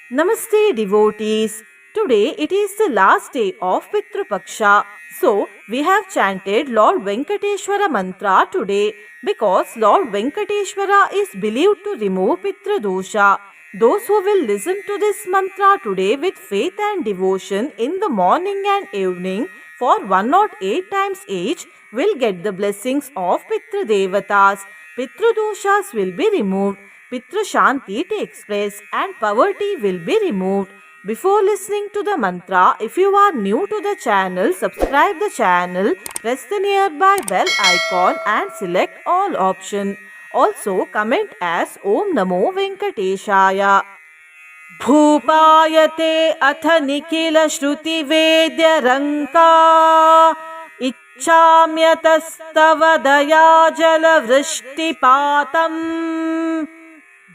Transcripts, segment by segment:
Namaste devotees. Today it is the last day of Pitru Paksha. So we have chanted Lord Venkateshwara mantra today because Lord Venkateshwara is believed to remove Pitra dosha. Those who will listen to this mantra today with faith and devotion in the morning and evening for 108 times each will get the blessings of Pitra Devatas. Pitra doshas will be removed. Pitra Shanti takes place and poverty will be removed. Before listening to the mantra, if you are new to the channel, subscribe the channel, press the nearby bell icon and select all option. Also comment as Om Namo Venkateshaya. भूपायते अथ निखिल श्रुति वेद्य रंका इच्छाम्यतस्तव दया जल वृष्टिपातम्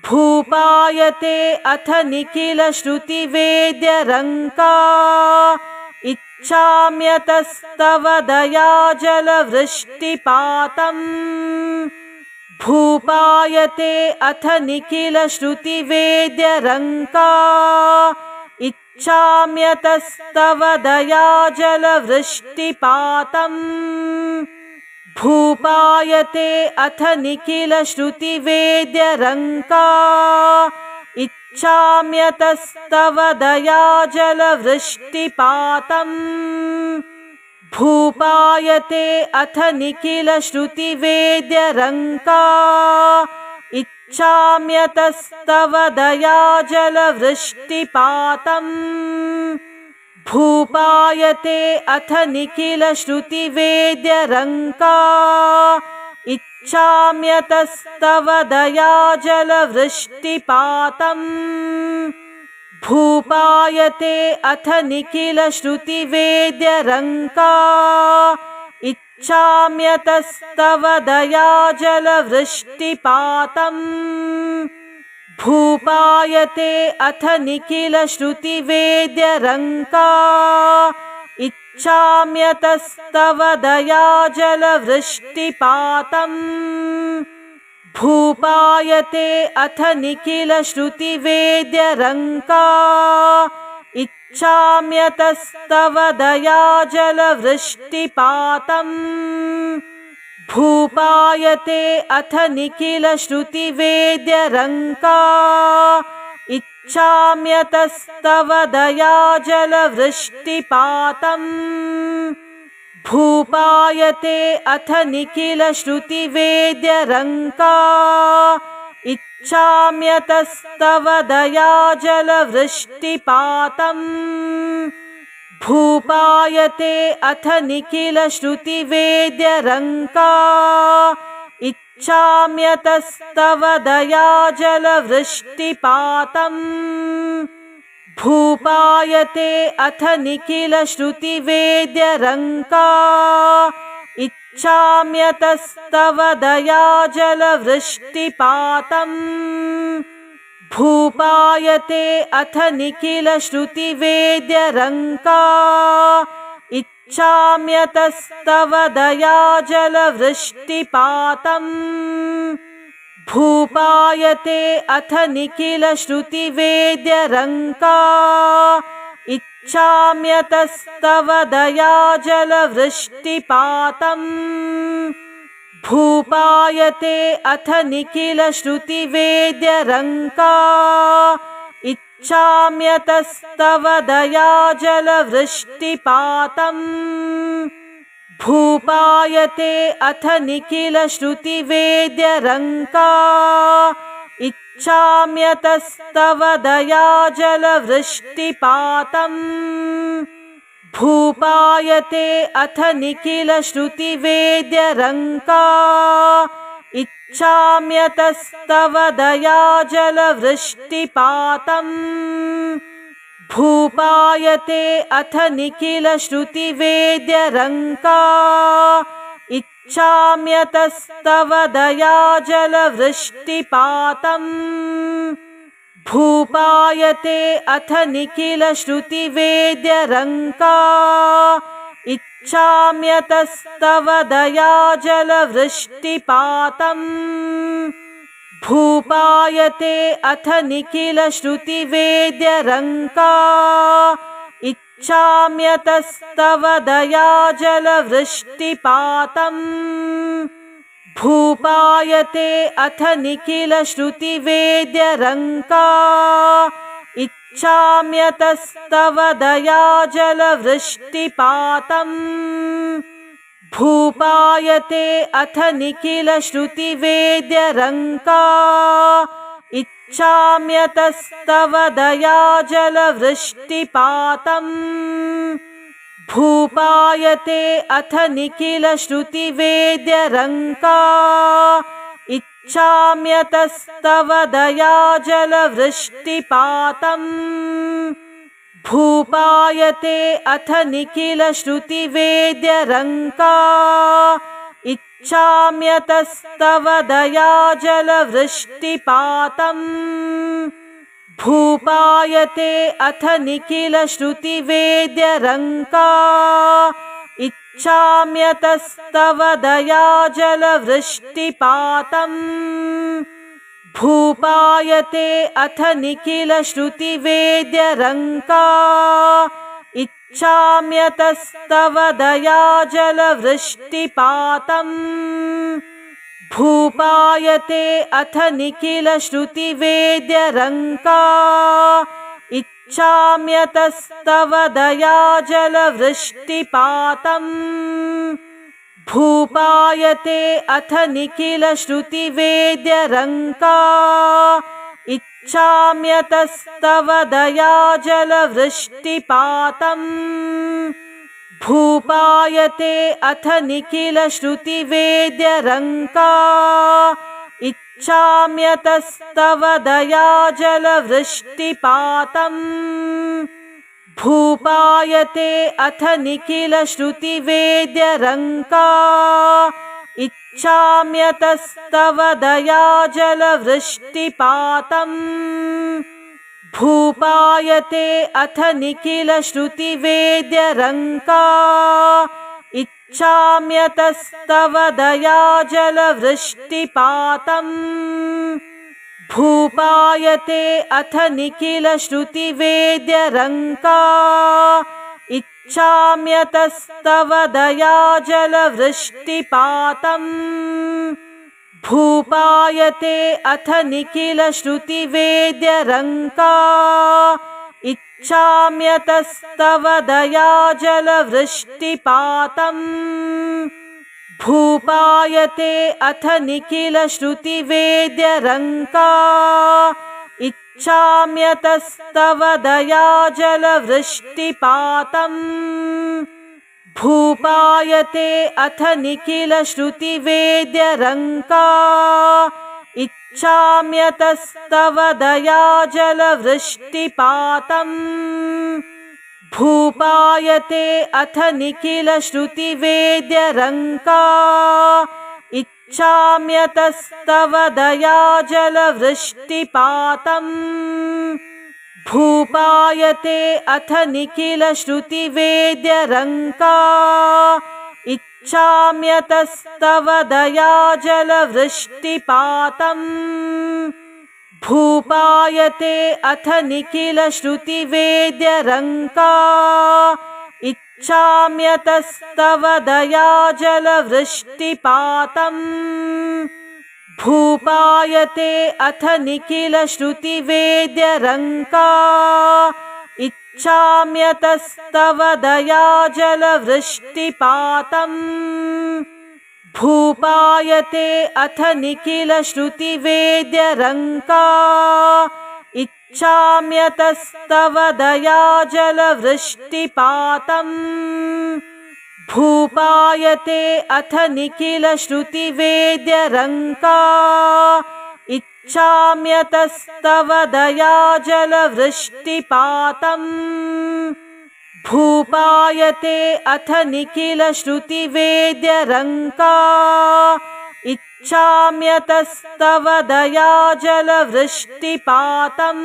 भूपायते अथ निखिल श्रुति वेद्य रंका इच्छाम्यतस्तव दया जल वृष्टिपातम् भूपायते अथ निखिल श्रुति वेद्य रंका इच्छाम्यतस्तव दया जल वृष्टिपातम् भूपायते अथ निखिल श्रुति वेद्य रंका इच्छाम्यतस्तव दया जल वृष्टिपातम् भूपायते अथ निखिल श्रुति वेद्य रंका इच्छाम्यतस्तव दया जल वृष्टिपातम् भूपायते अथ निखिल श्रुति वेद्य रंका इच्छाम्यतस्तव दया जल वृष्टिपातम् भूपायते अथ निखिल श्रुति वेद्य रंका इच्छाम्यतस्तव दया जल वृष्टिपातम् भूपायते अथ निखिल श्रुति वेद्य रंका इच्छाम्यतस्तव दया जल वृष्टिपातम् भूपायते अथ निखिल श्रुति वेद्य रंका इच्छाम्यतस्तव दया जल वृष्टिपातम् भूपायते अथ निखिल श्रुति वेद्य रंका इच्छाम्यतस्तव दया जल वृष्टिपातम् भूपायते अथ निखिल श्रुति वेद्य रंका इच्छाम्यतस्तव दया जल वृष्टिपातम् भूपायते अथ निखिल श्रुति वेद्य रंका इच्छाम्यतस्तव दया जल वृष्टिपातम् भूपायते अथ निखिल श्रुति वेद्य रंका इच्छाम्यतस्तव दया जल वृष्टिपातम् भूपायते अथ निखिल श्रुति वेद्य रंका इच्छाम्यतस्तव दया जल वृष्टिपातम् भूपायते अथ निखिल श्रुति वेद्य रंका इच्छाम्यतस्तव दया जल वृष्टिपातम् भूपायते अथ निखिल श्रुति वेद्य रंका इच्छाम्यतस्तव दया जल वृष्टिपातम् भूपायते अथ निखिल श्रुति वेद्य रंका इच्छाम्यतस्तव दया जल वृष्टिपातम् भूपायते अथ निखिल श्रुति वेद्य रंका इच्छाम्यतस्तव दया जल वृष्टिपातम् भूपायते अथ निखिल श्रुति वेद्य रंका इच्छाम्यतस्तव दया जल वृष्टिपातम् भूपायते अथ निखिल श्रुति वेद्य रंका इच्छाम्यतस्तव दया जल वृष्टिपातम् भूपायते अथ निखिलश्रुतिवेद्यरङ्का इच्छाम्यतस्तव दयाजलवृष्टिपातम् भूपायते अथ निखिलश्रुतिवेद्यरङ्का इच्छाम्यतस्तव दयाजलवृष्टिपातम् भूपायते अथ निखिलश्रुतिवेद्यरङ्का इच्छाम्यतस्तव दयाजलवृष्टिपातम् भूपायते अथ निखिलश्रुतिवेद्यरङ्का इच्छाम्यतस्तव दयाजलवृष्टिपातम् भूपायते अथ निखिलश्रुतिवेद्यरङ्का इच्छाम्यतस्तव दयाजलवृष्टिपातम् भूपायते अथ निखिलश्रुतिवेद्यरङ्का इच्छाम्यतस्तव दयाजलवृष्टिपातम् भूपायते अथ निखिलश्रुतिवेद्यरङ्का इच्छाम्यतस्तव दयाजलवृष्टिपातम् भूपायते अथ निखिलश्रुतिवेद्यरङ्का इच्छाम्यतस्तव दयाजलवृष्टिपातम् भूपायते अथ निखिलश्रुतिवेद्यरङ्का इच्छाम्यतस्तव दयाजलवृष्टिपातम् भूपायते अथ निखिलश्रुतिवेद्यरङ्का इच्छाम्यतस्तव दयाजलवृष्टिपातम् भूपायते अथ निखिलश्रुतिवेद्यरङ्का इच्छाम्यतस्तव दयाजलवृष्टिपातम् भूपायते अथ निखिलश्रुतिवेद्यरङ्का इच्छाम्यतस्तव दयाजलवृष्टिपातम् भूपायते अथ निखिलश्रुतिवेद्यरङ्का इच्छाम्यतस्तव दयाजलवृष्टिपातम् भूपायते अथ निखिलश्रुतिवेद्यरङ्का इच्छाम्यतस्तव दयाजलवृष्टिपातम् भूपायते अथ निखिलश्रुतिवेद्यरङ्का इच्छाम्यतस्तव दयाजलवृष्टिपातम् भूपायते अथ निखिलश्रुतिवेद्यरङ्का इच्छाम्यतस्तव दयाजलवृष्टिपातम् भूपायते अथ निखिलश्रुतिवेद्यरङ्का इच्छाम्यतस्तव दयाजलवृष्टिपातम् भूपायते अथ निखिलश्रुतिवेद्यरङ्का इच्छाम्यतस्तव दयाजलवृष्टिपातम् भूपायते अथ निखिलश्रुतिवेद्यरङ्का इच्छाम्यतस्तव दयाजलवृष्टिपातम् भूपायते अथ निखिलश्रुतिवेद्यरङ्का इच्छाम्यतस्तव दयाजलवृष्टिपातम् भूपायते अथ निखिलश्रुतिवेद्यरङ्का इच्छाम्यतस्तव दयाजलवृष्टिपातम् भूपायते अथ निखिलश्रुतिवेद्यरङ्का इच्छाम्यतस्तव दयाजलवृष्टिपातम् भूपायते अथ निखिलश्रुतिवेद्यरङ्का इच्छाम्यतस्तव दयाजलवृष्टिपातम्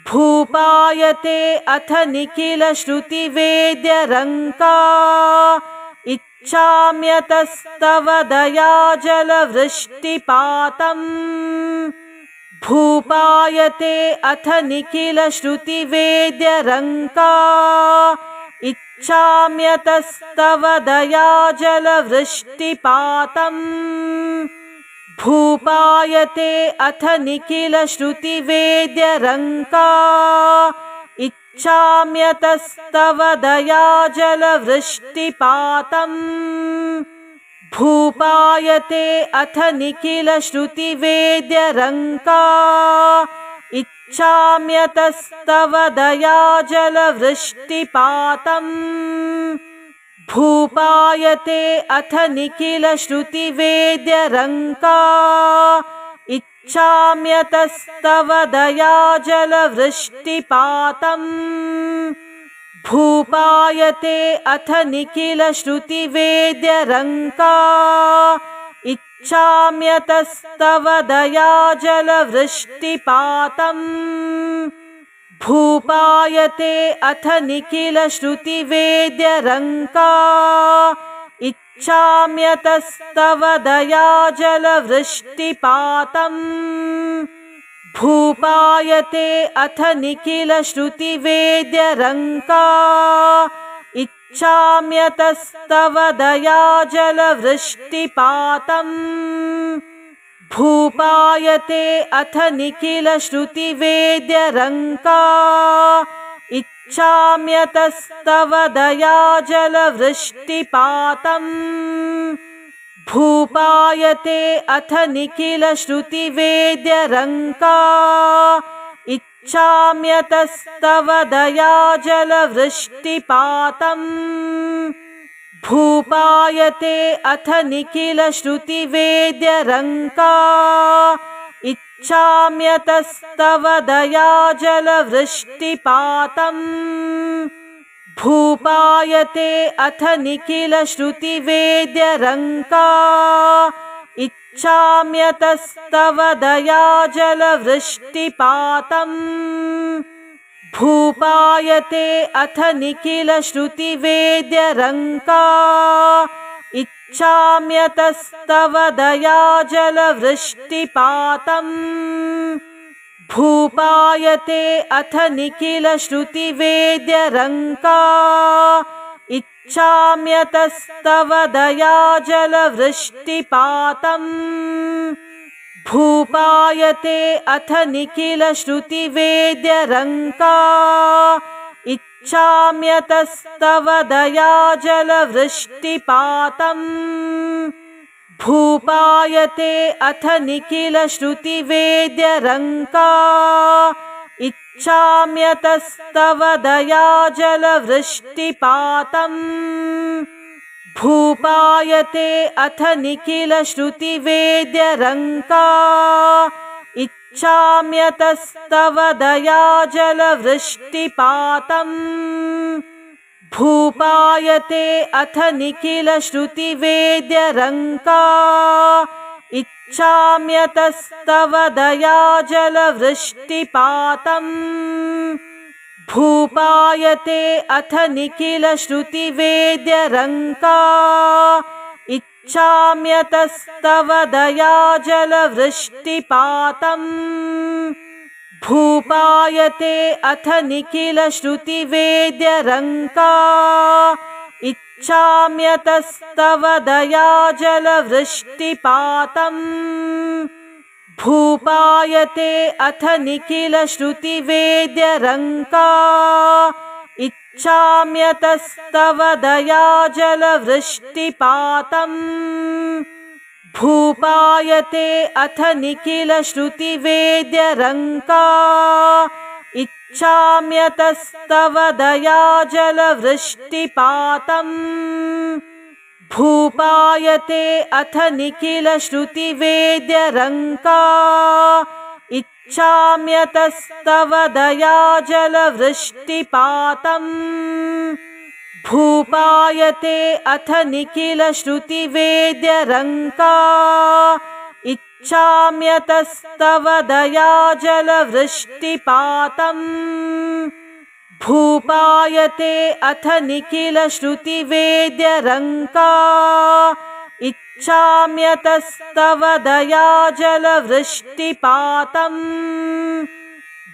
भूपायते अथ निखिलश्रुतिवेद्यरङ्का इच्छाम्यतस्तव दया जलवृष्टिपातम् भूपायते अथ निखिलश्रुतिवेद्यरङ्का इच्छाम्यतस्तव दया जलवृष्टिपातम् भूपायते अथ निखिलश्रुतिवेद्यरङ्का इच्छाम्यतस्तव दया जलवृष्टिपातम् भूपायते अथ निखिलश्रुतिवेद्यरङ्का इच्छाम्यतस्तव दया जलवृष्टिपातम् भूपायते अथ निखिलश्रुतिवेद्यरङ्का इच्छाम्यतस्तव दया जलवृष्टिपातम् भूपायते अथ निखिलश्रुतिवेद्यरङ्का इच्छाम्यतस्तव दया जलवृष्टिपातम् भूपायते अथ निखिलश्रुतिवेद्यरङ्का इच्छाम्यतस्तव दया जलवृष्टिपातम् भूपायते अथ निखिलश्रुतिवेद्यरङ्का इच्छाम्यतस्तव दया जलवृष्टिपातम् भूपायते अथ निखिलश्रुतिवेद्यरङ्का इच्छाम्यतस्तव दया जलवृष्टिपातम् भूपायते अथ निखिलश्रुतिवेद्यरङ्का इच्छाम्यतस्तव दया जलवृष्टिपातम् भूपायते अथ निखिलश्रुतिवेद्यरङ्का इच्छाम्यतस्तव दया जलवृष्टिपातम् भूपायते अथ निखिलश्रुतिवेद्यरङ्का इच्छाम्यतस्तव दया जलवृष्टिपातम् भूपायते अथ निखिलश्रुतिवेद्यरङ्का इच्छाम्यतस्तव दया जलवृष्टिपातम् भूपायते अथ निखिलश्रुतिवेद्यरङ्का इच्छाम्यतस्तव दया जलवृष्टिपातम् भूपायते अथ निखिलश्रुतिवेद्यरङ्का इच्छाम्यतस्तव दया जलवृष्टिपातम् भूपायते अथ निखिलश्रुतिवेद्यरङ्का इच्छाम्यतस्तव दया जलवृष्टिपातम् भूपायते अथ निखिलश्रुतिवेद्यरङ्का इच्छाम्यतस्तव दया जलवृष्टिपातम् भूपायते अथ निखिलश्रुतिवेद्यरङ्का इच्छाम्यतस्तव दया जलवृष्टिपातम् भूपायते अथ निखिलश्रुतिवेद्यरङ्का इच्छाम्यतस्तव दया जलवृष्टिपातम् भूपायते अथ निखिलश्रुतिवेद्यरङ्का इच्छाम्यतस्तव दया जलवृष्टिपातम् भूपायते अथ निखिलश्रुतिवेद्यरङ्का इच्छाम्यतस्तव दया जलवृष्टिपातम् भूपायते अथ निखिलश्रुतिवेद्यरङ्का इच्छाम्यतस्तव दया जलवृष्टिपातम् भूपायते अथ निखिलश्रुतिवेद्यरङ्का इच्छाम्यतस्तव दया जलवृष्टिपातम् भूपायते अथ निखिलश्रुतिवेद्यरङ्का इच्छाम्यतस्तव दया जलवृष्टिपातम् भूपायते अथ निखिलश्रुतिवेद्यरङ्का इच्छाम्यतस्तव दयाजलवृष्टिपातम्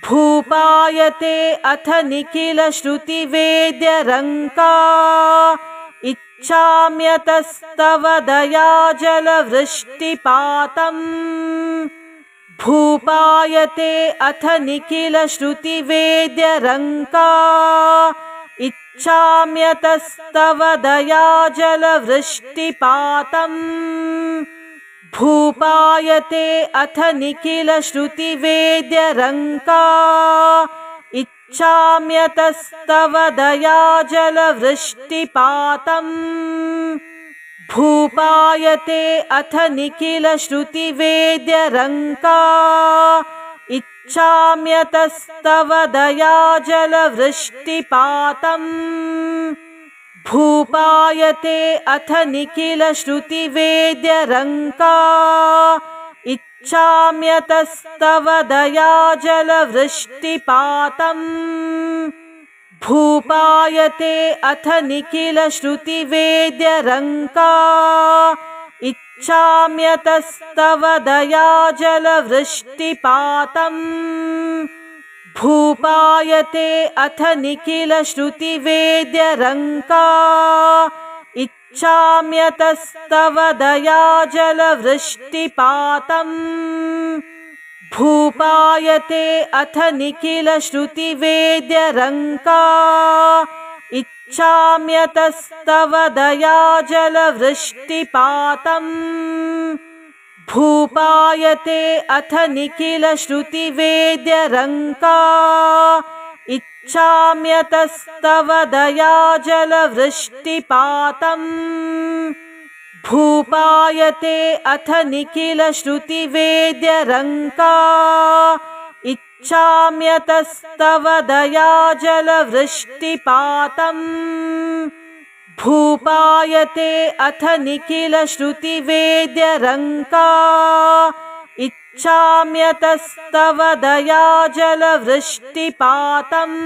भूपायते अथ निखिलश्रुतिवेद्यरङ्का इच्छाम्यतस्तव दयाजलवृष्टिपातम् भूपायते अथ निखिलश्रुतिवेद्यरङ्का इच्छाम्यतस्तव दयाजलवृष्टिपातम् भूपायते अथ निखिलश्रुतिवेद्यरङ्का इच्छाम्यतस्तव दयाजलवृष्टिपातम् भूपायते अथ निखिलश्रुतिवेद्यरङ्का इच्छाम्यतस्तव दयाजलवृष्टिपातम् भूपायते अथ निखिलश्रुतिवेद्यरङ्का इच्छाम्यतस्तव दयाजलवृष्टिपातम् भूपायते अथ निखिलश्रुतिवेद्यरङ्का इच्छाम्यतस्तव दयाजलवृष्टिपातम् भूपायते अथ निखिलश्रुतिवेद्यरङ्का इच्छाम्यतस्तव दयाजलवृष्टिपातम् भूपायते अथ निखिलश्रुतिवेद्यरङ्का इच्छाम्यतस्तव दयाजलवृष्टिपातम् भूपायते अथ निखिलश्रुतिवेद्यरङ्का इच्छाम्यतस्तव दयाजलवृष्टिपातम् भूपायते अथ निखिलश्रुतिवेद्यरङ्का इच्छाम्यतस्तव दयाजलवृष्टिपातम् भूपायते अथ निखिलश्रुतिवेद्यरङ्का इच्छाम्यतस्तव दयाजलवृष्टिपातम्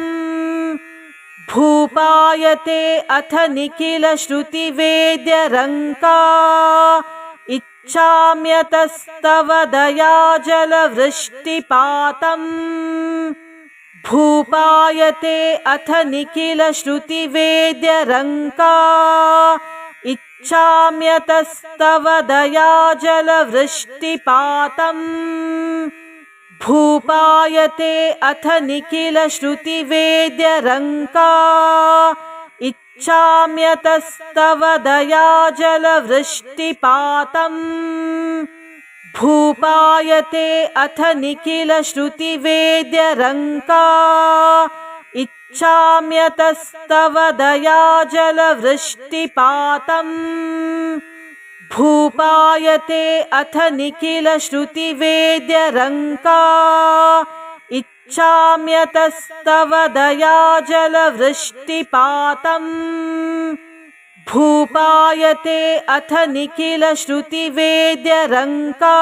भूपायते अथ निखिलश्रुतिवेद्यरङ्का इच्छाम्यतस्तव दयाजलवृष्टिपातम् भूपायते अथ निखिलश्रुतिवेद्यरङ्का इच्छाम्यतस्तव दयाजलवृष्टिपातम् भूपायते अथ निखिलश्रुतिवेद्यरङ्का इच्छाम्यतस्तव दयाजलवृष्टिपातम् भूपायते अथ निखिलश्रुतिवेद्यरङ्का इच्छाम्यतस्तव दयाजलवृष्टिपातम् भूपायते अथ निखिलश्रुतिवेद्यरङ्का इच्छाम्यतस्तव दयाजलवृष्टिपातम् भूपायते अथ निखिलश्रुतिवेद्यरङ्का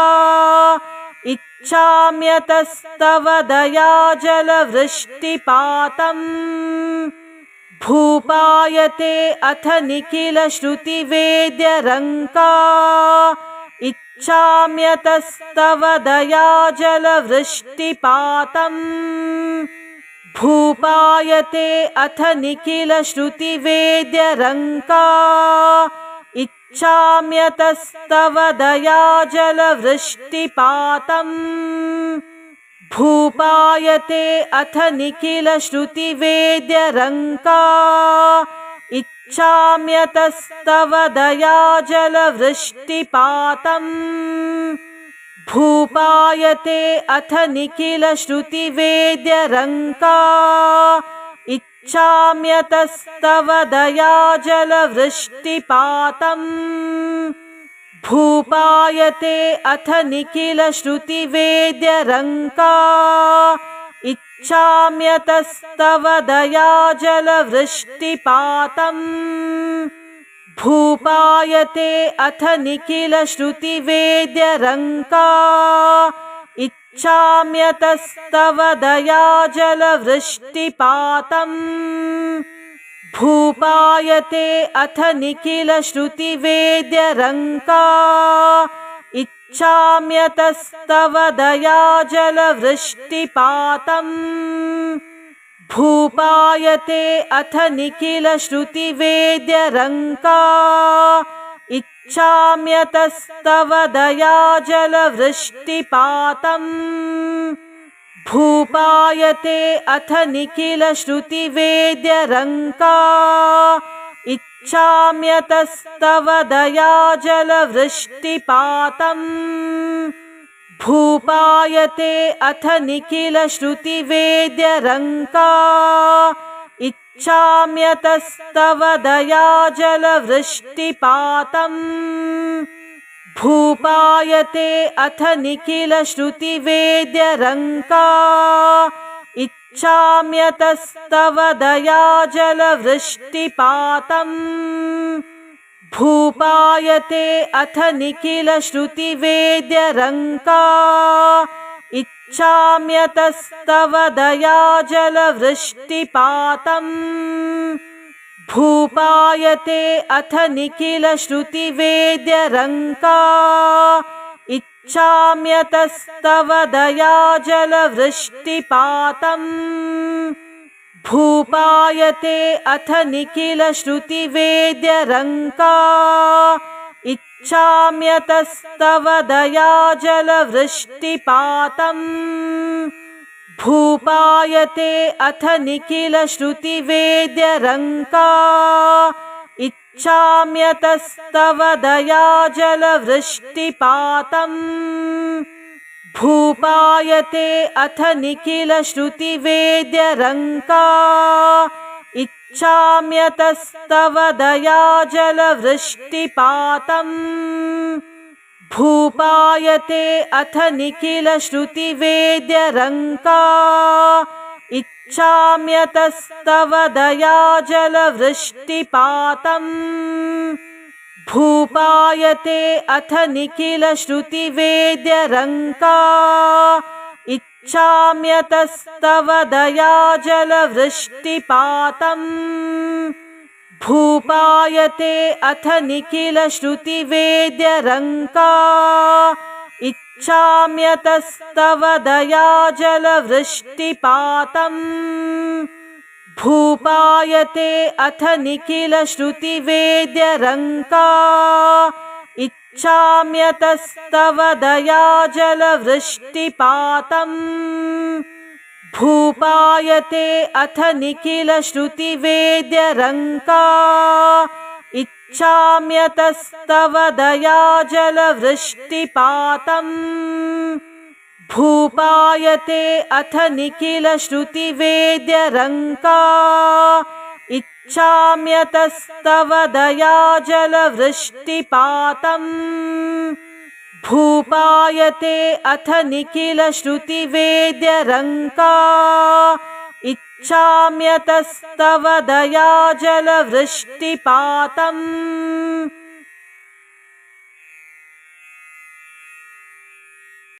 इच्छाम्यतस्तव दयाजलवृष्टिपातम् भूपायते अथ निखिलश्रुतिवेद्यरङ्का इच्छाम्यतस्तव दयाजलवृष्टिपातम् भूपायते अथ निखिलश्रुतिवेद्यरङ्का इच्छाम्यतस्तव दयाजलवृष्टिपातम् भूपायते अथ निखिलश्रुतिवेद्यरङ्का इच्छाम्यतस्तव दयाजलवृष्टिपातम् भूपायते अथ निखिलश्रुतिवेद्यरङ्का इच्छाम्यतस्तव दयाजलवृष्टिपातम् भूपायते अथ निखिलश्रुतिवेद्यरङ्का इच्छाम्यतस्तव दयाजलवृष्टिपातम् भूपायते अथ निखिलश्रुतिवेद्यरङ्का इच्छाम्यतस्तव दयाजलवृष्टिपातम् भूपायते अथ निखिलश्रुतिवेद्यरङ्का इच्छाम्यतस्तव दयाजलवृष्टिपातम् भूपायते अथ निखिलश्रुतिवेद्यरङ्का इच्छाम्यतस्तव दयाजलवृष्टिपातम् भूपायते अथ निखिलश्रुतिवेद्यरङ्का इच्छाम्यतस्तव दयाजलवृष्टिपातम् भूपायते अथ निखिलश्रुतिवेद्यरङ्का इच्छाम्यतस्तव दयाजलवृष्टिपातम् भूपायते अथ निखिलश्रुतिवेद्यरङ्का इच्छाम्यतस्तव दयाजलवृष्टिपातम् भूपायते अथ निखिलश्रुतिवेद्यरङ्का इच्छाम्यतस्तव दयाजलवृष्टिपातम् भूपायते अथ निखिलश्रुतिवेद्यरङ्का इच्छाम्यतस्तव दयाजलवृष्टिपातम् भूपायते अथ निखिलश्रुतिवेद्यरङ्का इच्छाम्यतस्तव दयाजलवृष्टिपातम् भूपायते अथ निखिलश्रुतिवेद्यरङ्का इच्छाम्यतस्तव दयाजलवृष्टिपातम् भूपायते अथ निखिलश्रुतिवेद्यरङ्का इच्छाम्यतस्तव दयाजलवृष्टिपातम् भूपायते अथ निखिलश्रुतिवेद्यरङ्का इच्छाम्यतस्तव दयाजलवृष्टिपातम् भूपायते अथ निखिलश्रुतिवेद्यरङ्का इच्छाम्यतस्तव दयाजलवृष्टिपातम् भूपायते अथ निखिलश्रुतिवेद्यरङ्का इच्छाम्यतस्तव दयाजलवृष्टिपातम् भूपायते अथ निखिलश्रुतिवेद्यरङ्का इच्छाम्यतस्तव दयाजलवृष्टिपातम् भूपायते अथ निखिलश्रुतिवेद्यरङ्का इच्छाम्यतस्तव दयाजलवृष्टिपातम् भूपायते अथ निखिलश्रुतिवेद्यरङ्का इच्छाम्यतस्तव दयाजलवृष्टिपातम् भूपायते अथ निखिलश्रुतिवेद्यरङ्का इच्छाम्यतस्तव दयाजलवृष्टिपातम्